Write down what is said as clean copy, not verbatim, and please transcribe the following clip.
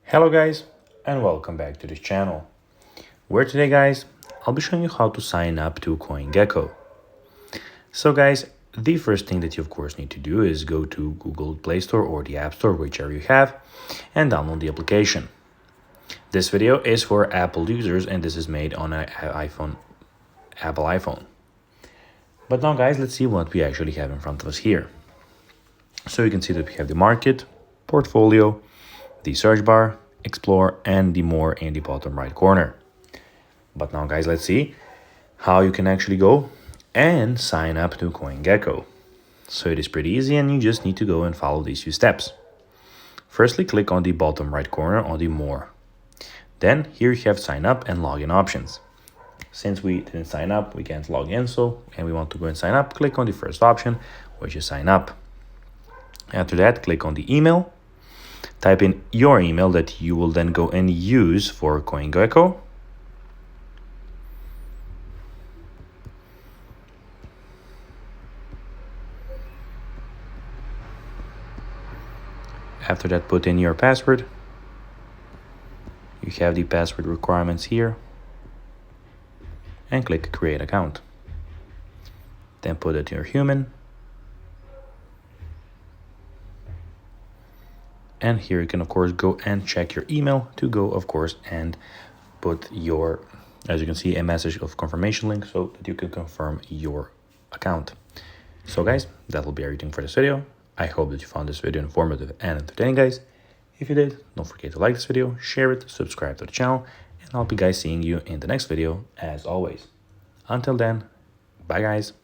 Hello guys, and welcome back to this channel, where today guys, I'll be showing you how to sign up to CoinGecko. So guys, the first thing that you of course need to do is go to Google Play Store or the App Store, whichever you have, and download the application. This video is for Apple users and this is made on an Apple iPhone. But now guys, let's see what we actually have in front of us here. So you can see that we have the market, portfolio, the search bar, explore, and the more in the bottom right corner. But now guys, let's see how you can actually go and sign up to CoinGecko. So it is pretty easy and you just need to go and follow these few steps. Firstly, click on the bottom right corner on the more. Then here you have sign up and login options. Since we didn't sign up, we can't log in, and we want to go and sign up, click on the first option, which is sign up. After that, click on the email. Type in your email that you will then go and use for CoinGecko. After that, put in your password. You have the password requirements here. And click create account. Then put it in your human. And here you can of course go and check your email to go of course and put your, as you can see, a message of confirmation link so that you can confirm your account. So guys, that will be everything for this video. I hope that you found this video informative and entertaining guys. If you did, don't forget to like this video, share it, subscribe to the channel, and I'll be guys seeing you in the next video as always. Until then, bye guys.